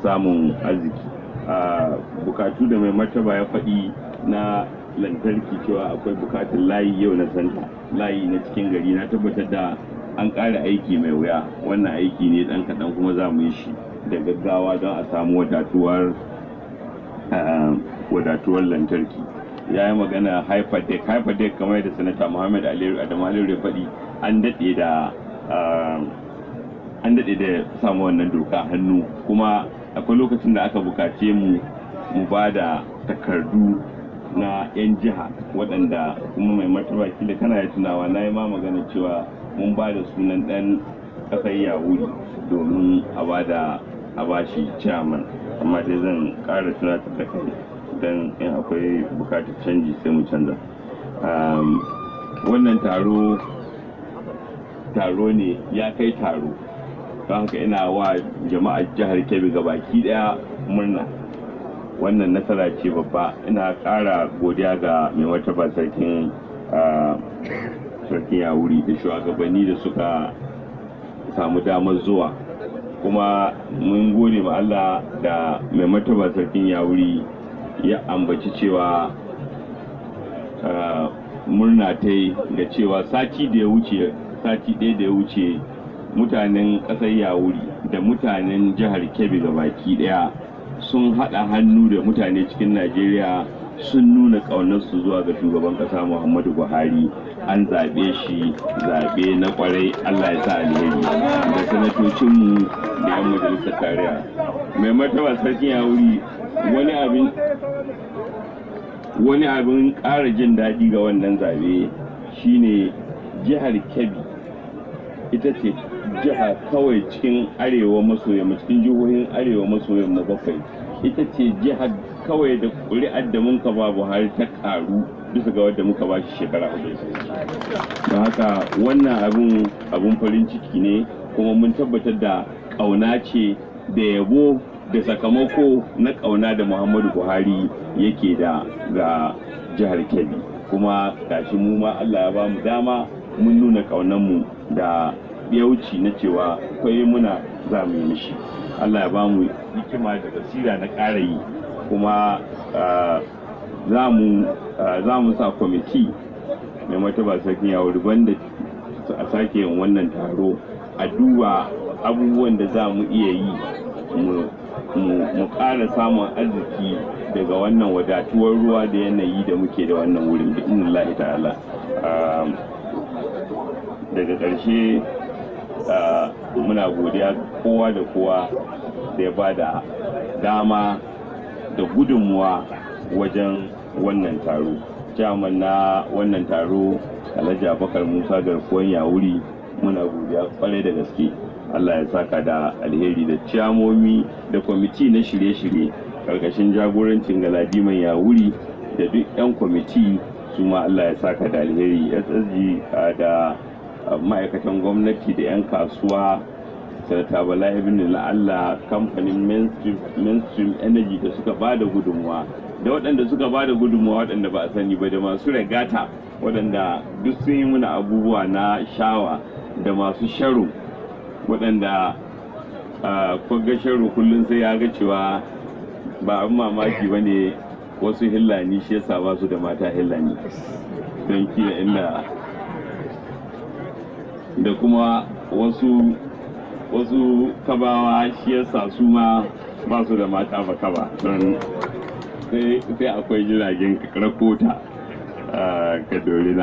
samun arziki. Bukatu da mai martaba ya faɗi na lantarki cewa akwai bukatun layi, yau na santa layi na cikin gari, na tabbatar da an ƙara aiki mai wuya. Wannan aiki ne ɗan kaɗan kuma za mu yi shi da gaggawa don a samu wadatuwar lantarki. Ya yi magana hyperdeck kamar da sanata Muhammad Adamu Aliyu ya faɗi, an daɗe da samu wannan doka hannu, kuma akwai lokacin da aka bukace mu ba da takardu na 'yan jiha waɗanda kuma mai martaba kila kana ya tunawa, na yi ma magana cewa mun ba da sunan ɗan ƙasar Yawuri domin a ba shi chairman, amma dai zan ƙara tunatar da kai don in akwai bukatar canji sai mu canza. Wannan taro ne ya kai taro, don haka ina wa jama'ar jihar Kebbi gabaki daya murna. Wannan nasara ce babba. Ina ƙara godiya ga mai martaba sarkin Yawuri da shugabanni da suka samu damar zuwa, kuma mun gode ma Allah da mai martaba sarkin Yawuri ya ambaci cewa murna ta yi ga cewa sati ɗaya da ya wuce mutanen ƙasar Yawuri da mutanen jihar Kebbi baki ɗaya sun haɗa hannu da mutane cikin Najeriya sun nuna ƙaunarsu zuwa ga shugaban ƙasa Muhammadu Buhari. An zaɓe shi zaɓe na ƙwarai, Allah ya sa alheri, da sanatocinmu da 'yan majalisar tarayya. Mai martaba sarkin Yawuri, wani abin ƙara jin daɗi ga wannan zaɓe shine jihar Kebbi ita ce jiha kawai cikin arewa maso yamma, cikin jihohin arewa maso yamma bakwai, ita ce jihar kawai da ƙuri'ar da muka ba Buhari ta ƙaru bisa ga wadda muka ba shi shekara 4. Don haka wannan abun farin ciki ne, kuma mun tabbatar da ƙauna ce da yabo da sakamako na ƙauna da Muhammadu Buhari yake da ga jihar Kebbi. Kuma gashi mu ma Allah ya ba mu dama mun nuna ƙaunanmu da yauci na cewa kwai muna za mu yi mishi. Allah ya ba mu hikima da basira na ƙara yi, kuma za mu sa kwamiti mai martaba sarkin Yawuri banda a sake yin wannan taro, a duba abubuwan da za mu iya yi mu ƙara samun arziki daga wannan wadatuwar ruwa da yanayi da muke da wannan wurin, da Allah ta'ala. Daga ƙarshe muna godiya kowa da kowa da ya ba da dama da gudunmuwa wajen wannan taro. Chairman na wannan taro Alhaji Abubakar Musa Garkuwan Yawuri, muna godiya kwarai da gaske. Allah ya saka da alheri, da ciyamomi da kwamiti na shirye-shirye karkashin jagorancin Galadiman Yawuri da duk 'yan kwamiti su ma Allah ya saka da alheri. SSG da ma'aikatan gwamnati da 'yan kasuwa, Sanata Bala Ibn La'alla, kamfanin Mainstream Energy da suka ba da gudunmuwa, da waɗanda suka ba da gudunmuwa waɗanda ba a sani ba, da masu regata waɗanda duk sun yi muna abubuwa na shawa, da masu sharo waɗanda kwagga sharo kullum sai ya ga cewa ba abin mamaki ba ne wasu hillani shi yasa ba su da mata hillani, don kila inda da kuma wasu kabawa shi yasa su ma ba su da mata ba kaba, don sai akwai jiragen rakota ka dore na